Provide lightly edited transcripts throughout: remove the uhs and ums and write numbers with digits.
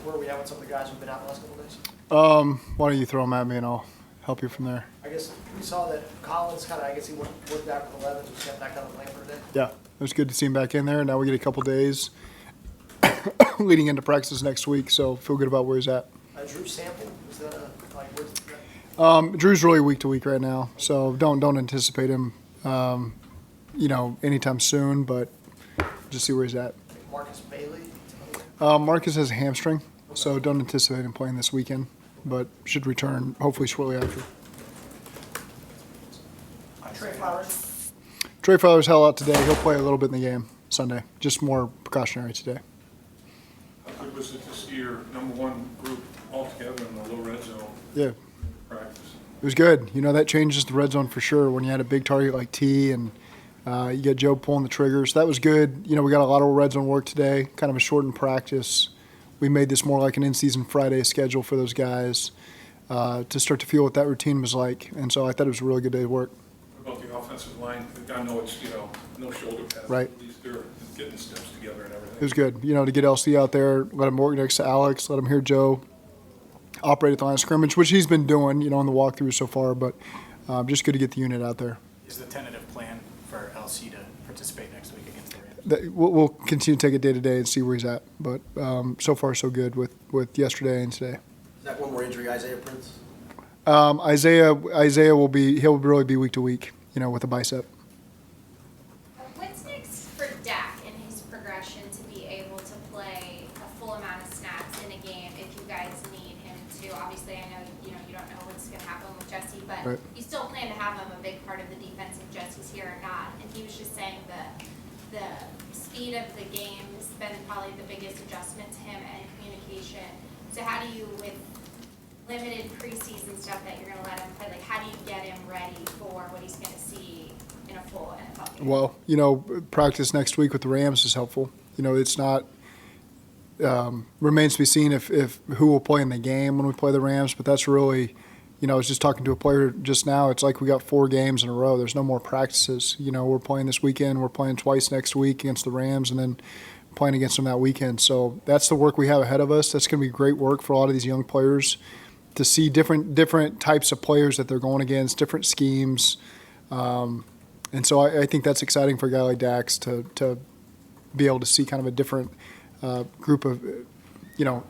where are we at with some of the guys who've been out the last couple of days? Why don't you throw them at me and I'll help you from there. I guess we saw that Collins kind of, I guess he worked back with 11, so stepped back on the plane for a day. Yeah, it was good to see him back in there. Now we get a couple days leading into practices next week, so feel good about where he's at. Drew Sample, is that where's that? Drew's really week to week right now, so don't anticipate him, anytime soon. But just see where he's at. Marcus Bailey? Marcus has a hamstring, so don't anticipate him playing this weekend, but should return hopefully shortly after. Trey Flowers? Trey Flowers held out today. He'll play a little bit in the game Sunday, just more precautionary today. How good was it to see your number one group all together in the low red zone Yeah. practice? It was good. That changes the red zone for sure when you had a big target like T and you get Joe pulling the triggers. That was good. We got a lot of red zone work today, kind of a shortened practice. We made this more like an in-season Friday schedule for those guys to start to feel what that routine was like. And so I thought it was a really good day of work. What about the offensive line? I know it's, no shoulder pads. Right. At least they're getting steps together and everything. It was good, to get LC out there, let him work next to Alex, let him hear Joe operate at the line of scrimmage, which he's been doing, in the walkthrough so far. But just good to get the unit out there. Is the tentative plan for LC to participate next week against the Rams? We'll continue to take it day to day and see where he's at. But so far so good with yesterday and today. Is that one more injury, Isaiah Prince? Isaiah he'll really be week to week, with a bicep. What's next for Dak in his progression to be able to play a full amount of snaps in a game if you guys need him to? Obviously, I know you don't know what's going to happen with Jesse, but Right. you still plan to have him a big part of the defense if Jesse's here or not. And he was just saying the speed of the game has been probably the biggest adjustment to him and communication. So how do you, with limited preseason stuff that you're going to let him play, how do you get him ready for what he's going to see in a full NFL game? Well, practice next week with the Rams is helpful. It's not remains to be seen if who will play in the game when we play the Rams, but that's really, I was just talking to a player just now. It's like we got 4 games in a row. There's no more practices. We're playing this weekend. We're playing twice next week against the Rams, and then playing against them that weekend. So that's the work we have ahead of us. That's going to be great work for a lot of these young players to see different types of players that they're going against, different schemes. And so I think that's exciting for a guy like Dax to be able to see kind of a different group of,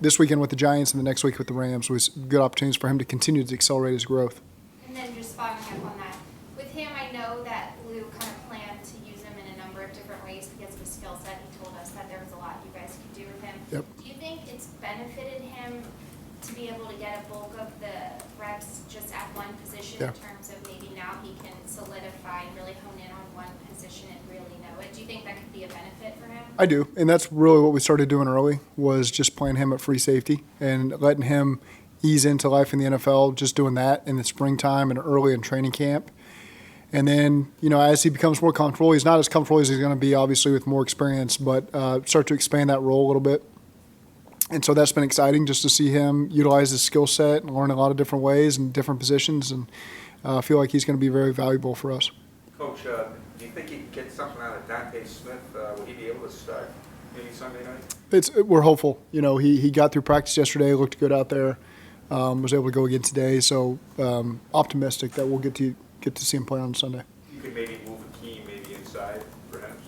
this weekend with the Giants and the next week with the Rams was good opportunities for him to continue to accelerate his growth. And then just following up on that, with him, I know that Lou kind of planned to use him in a number of different ways because of his skill set. He told us that there was a lot you guys could do with him. Yep. Do you think it's benefited him to be able to get a bulk of the reps just at one position Yeah. in terms of maybe now he can solidify and really hone in on one position and really know it? Do you think that could be a benefit for him? I do, and that's really what we started doing early was just playing him at free safety and letting him ease into life in the NFL, just doing that in the springtime and early in training camp. And then, as he becomes more comfortable, he's not as comfortable as he's going to be, obviously, with more experience, but start to expand that role a little bit. And so that's been exciting just to see him utilize his skill set and learn a lot of different ways and different positions, and I feel like he's going to be very valuable for us. Coach, do you think he can get something out of Dante Smith? Will he be able to start maybe Sunday night? We're hopeful. He got through practice yesterday, looked good out there, was able to go again today. So optimistic that we'll get to see him play on Sunday. You could maybe move a key maybe inside, perhaps.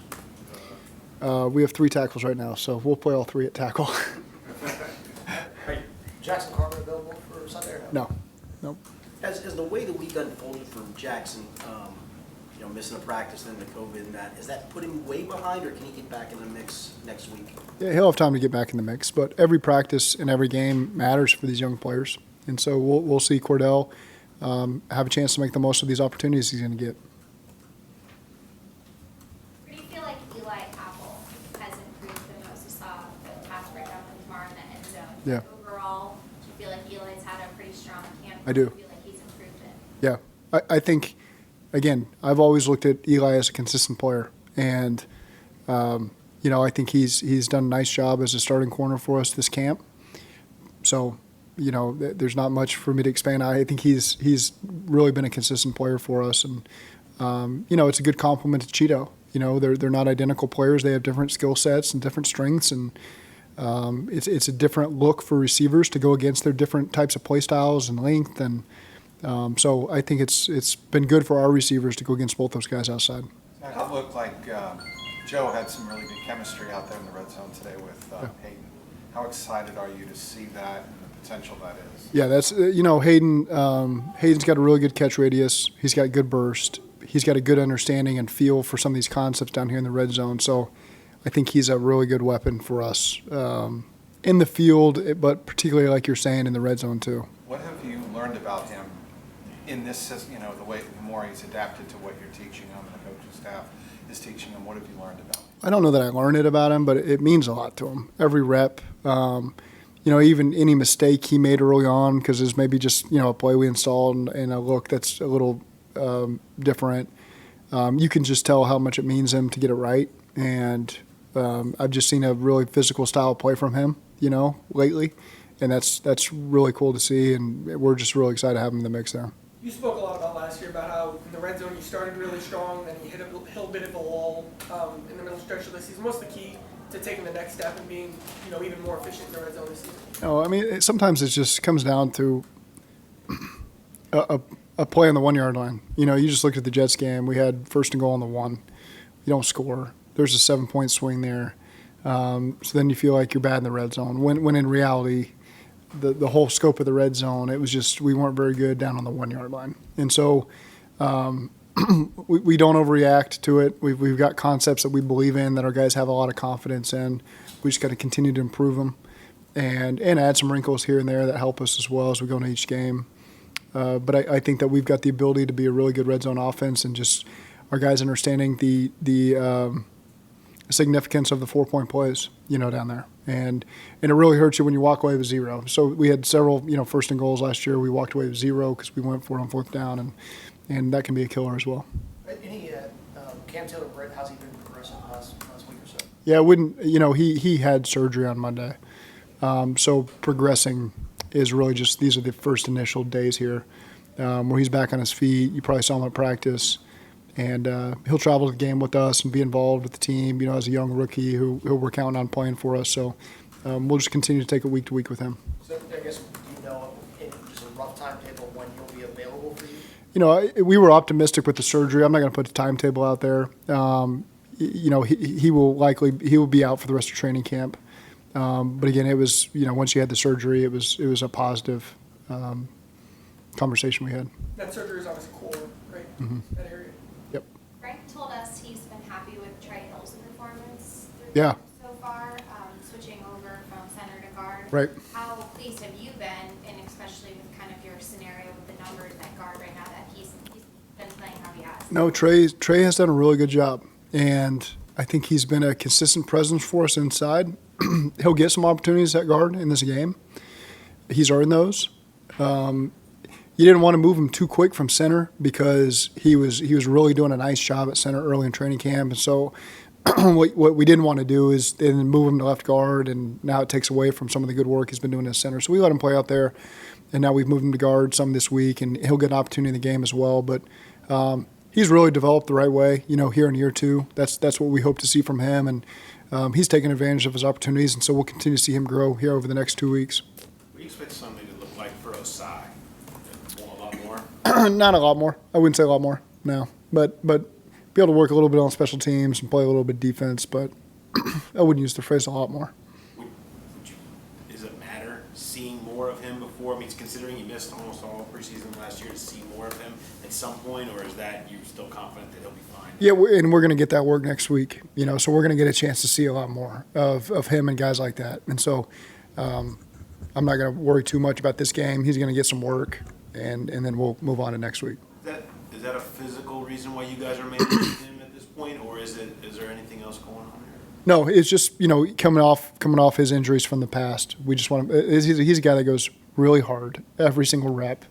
We have 3 tackles right now, so we'll play all 3 at tackle. Hey, Jackson Carter available for Sunday or no? No. As the way the week unfolded for Jackson, missing a practice and the COVID and that, is that putting him way behind, or can he get back in the mix next week? Yeah, he'll have time to get back in the mix, but every practice and every game matters for these young players, and so we'll see Cordell have a chance to make the most of these opportunities he's going to get. Where do you feel like Eli Apple has improved the most? You saw the pass breakdown with Tamar in the end zone. Yeah. Overall, do you feel like Eli's had a pretty strong camp? I do. Do you feel like he's improved it? Yeah, I think, again, I've always looked at Eli as a consistent player, and I think he's done a nice job as a starting corner for us this camp. So, there's not much for me to expand. I think he's really been a consistent player for us, and it's a good compliment to Cheeto. They're not identical players. They have different skill sets and different strengths, and It's a different look for receivers to go against their different types of play styles and length, and so I think it's been good for our receivers to go against both those guys outside. It looked like Joe had some really good chemistry out there in the red zone today with Hayden. How excited are you to see that and the potential that is? Yeah, that's Hayden's got a really good catch radius. He's got good burst. He's got a good understanding and feel for some of these concepts down here in the red zone. So I think he's a really good weapon for us in the field, but particularly, like you're saying, in the red zone too. What have you learned about him in this system, the more he's adapted to what you're teaching him and the coaching staff is teaching him? What have you learned about him? I don't know that I learned it about him, but it means a lot to him. Every rep, even any mistake he made early on, because it's maybe just, a play we installed and a look that's a little different. You can just tell how much it means him to get it right. And I've just seen a really physical style of play from him, lately. And that's really cool to see. And we're just really excited to have him in the mix there. You spoke a lot about last year about how in the red zone you started really strong, then you hit a little bit of a lull in the middle stretch of the season. What's the key to taking the next step and being, even more efficient in the red zone this season? Sometimes it just comes down to a play on the 1 yard line. You just looked at the Jets game. We had 1st and goal on the 1. You don't score. There's a 7-point swing there. So then you feel like you're bad in the red zone. When in reality, the whole scope of the red zone, it was just we weren't very good down on the 1 yard line. And so we don't overreact to it. We've got concepts that we believe in that our guys have a lot of confidence in. We just got to continue to improve them and add some wrinkles here and there that help us as well as we go into each game. But I think that we've got the ability to be a really good red zone offense, and just our guys understanding the significance of the 4-point plays, down there. And it really hurts you when you walk away with 0. So we had several, 1st and goals last year. We walked away with 0 because we went for it on 4th down, and that can be a killer as well. Any Cam Taylor, Britt, how's he been progressing last week or so? Yeah, he had surgery on Monday. So progressing is really just, these are the first initial days here where he's back on his feet. You probably saw him at practice. And he'll travel to the game with us and be involved with the team, as a young rookie who we're counting on playing for us. So we'll just continue to take it week to week with him. So I guess, in just a rough timetable when he'll be available for you? We were optimistic with the surgery. I'm not going to put a timetable out there. He will be out for the rest of training camp. But again, it was, once you had the surgery, it was a positive conversation we had. That surgery is obviously core, right? Mm-hmm. That area. Frank told us he's been happy with Trey Hill's performance Yeah. so far, switching over from center to guard. Right. How pleased have you been, and especially with kind of your scenario with the numbers at guard right now, that he's been playing how he has? No, Trey has done a really good job, and I think he's been a consistent presence for us inside. He'll get some opportunities at guard in this game. He's earned those. You didn't want to move him too quick from center because he was really doing a nice job at center early in training camp. And so what we didn't want to do is then move him to left guard, and now it takes away from some of the good work he's been doing at center. So we let him play out there, and now we've moved him to guard some this week, and he'll get an opportunity in the game as well. But he's really developed the right way, here in year 2. That's what we hope to see from him, and he's taken advantage of his opportunities, and so we'll continue to see him grow here over the next 2 weeks. What do you expect Sunday to look like for Osai? A lot more? Not a lot more. I wouldn't say a lot more, no. But be able to work a little bit on special teams and play a little bit defense, but I wouldn't use the phrase a lot more. Does it matter seeing more of him before? I mean, considering you missed almost all preseason last year, to see more of him at some point, or is that you're still confident that he'll be fine? Yeah, we're going to get that work next week, so we're going to get a chance to see a lot more of him and guys like that. And so I'm not going to worry too much about this game. He's going to get some work, and then we'll move on to next week. Is that a physical reason why you guys are managing him at this point, or is there anything else going on here? No, it's just coming off his injuries from the past. We just want him. He's a guy that goes really hard every single rep,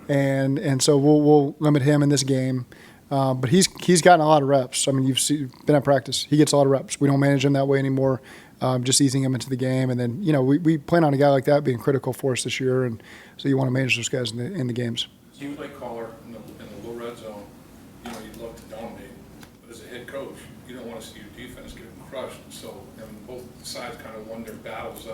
and so we'll limit him in this game. But he's gotten a lot of reps. I mean, been at practice. He gets a lot of reps. We don't manage him that way anymore. Just easing him into the game, and then we plan on a guy like that being critical for us this year, and so you want to manage those guys in the games. As a play caller in the low red zone, you'd love to dominate, but as a head coach, you don't want to see your defense get crushed. So, both sides kind of won their battles in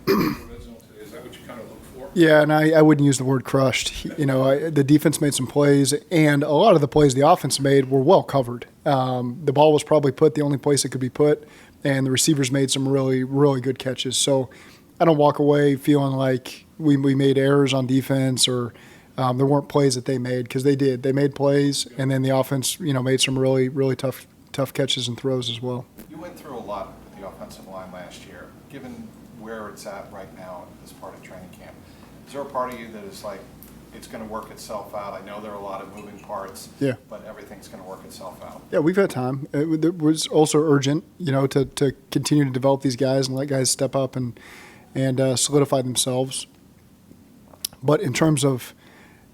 the red zone today. Is that what you kind of look for? Yeah, and I wouldn't use the word crushed. You know, the defense made some plays, and a lot of the plays the offense made were well covered. The ball was probably put the only place it could be put, and the receivers made some really, really good catches. So I don't walk away feeling like we made errors on defense or there weren't plays that they made, because they did. They made plays, and then the offense, you know, made some really, really tough catches and throws as well. You went through a lot with the offensive line last year. Given where it's at right now as part of training camp, is there a part of you that is like, it's going to work itself out? I know there are a lot of moving parts, Yeah. but everything's going to work itself out. Yeah, we've had time. It was also urgent, you know, to continue to develop these guys and let guys step up and solidify themselves. But in terms of,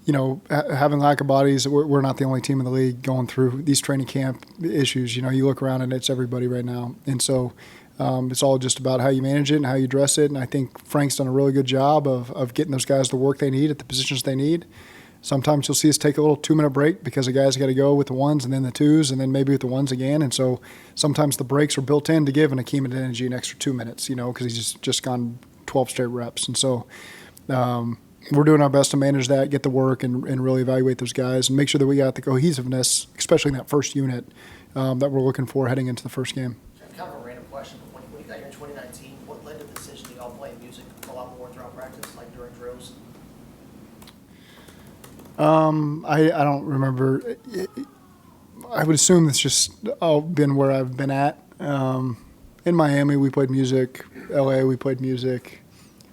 you know, having lack of bodies, we're not the only team in the league going through these training camp issues. You know, you look around and it's everybody right now. And so it's all just about how you manage it and how you address it. And I think Frank's done a really good job of getting those guys the work they need at the positions they need. Sometimes you'll see us take a little 2-minute break because the guys got to go with the ones and then the twos and then maybe with the ones again. And so sometimes the breaks are built in to give Akeem Adeniji an extra 2 minutes, you know, because he's just gone 12 straight reps. And so we're doing our best to manage that, get the work, and really evaluate those guys and make sure that we got the cohesiveness, especially in that first unit, that we're looking for heading into the first game. Kind of a random question, but when you got here in 2019, what led to the decision to y'all play music a lot more throughout practice, like during drills? I don't remember. I would assume it's just all been where I've been at. In Miami, we played music. LA, we played music.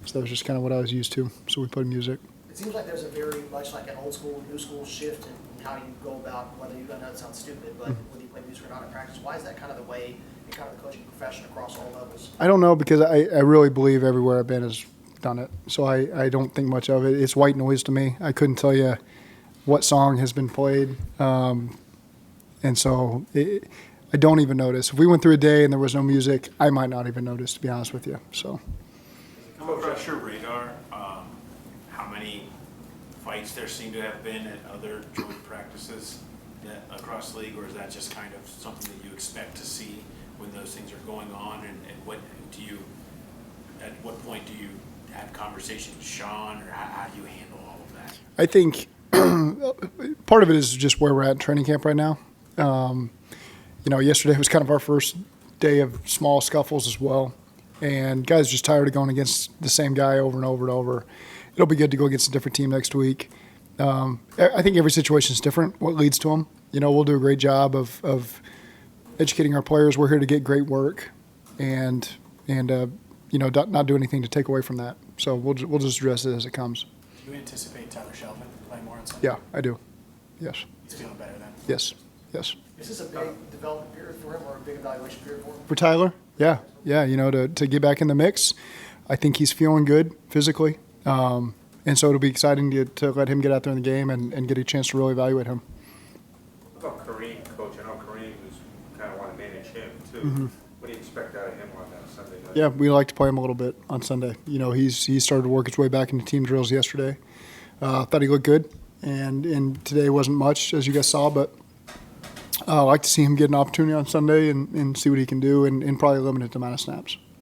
So that was just kind of what I was used to. So we played music. It seems like there's a very much like an old school, new school shift in how you go about whether you, I know it sounds stupid, but whether you play music or not in practice. Why is that kind of the way in kind of the coaching profession across all levels? I don't know, because I really believe everywhere I've been has done it. So I don't think much of it. It's white noise to me. I couldn't tell you what song has been played. And so I don't even notice. If we went through a day and there was no music, I might not even notice, to be honest with you. So. Come across your radar, how many fights there seem to have been at other joint practices across the league, or is that just kind of something that you expect to see when those things are going on? And at what point do you have conversations with Sean, or how do you handle all of that? I think part of it is just where we're at in training camp right now. You know, yesterday was kind of our first day of small scuffles as well. And guys are just tired of going against the same guy over and over and over. It'll be good to go against a different team next week. I think every situation is different, what leads to them. You know, we'll do a great job of educating our players. We're here to get great work and you know, not do anything to take away from that. So we'll just address it as it comes. Do you anticipate Tyler Shelvin playing more on Sunday? Yeah, I do. Yes. He's feeling better then? Yes. Is this a big development period for him or a big evaluation period for him? For Tyler? Yeah. You know, to get back in the mix, I think he's feeling good physically. And so it'll be exciting to let him get out there in the game and get a chance to really evaluate him. What about Kareem, Coach? I know Kareem was kind of want to manage him, too. Mm-hmm. What do you expect out of him on Sunday night? Yeah, we like to play him a little bit on Sunday. You know, he started to work his way back into team drills yesterday. Thought he looked good, and today wasn't much, as you guys saw, but I like to see him get an opportunity on Sunday and see what he can do in probably a limited amount of snaps.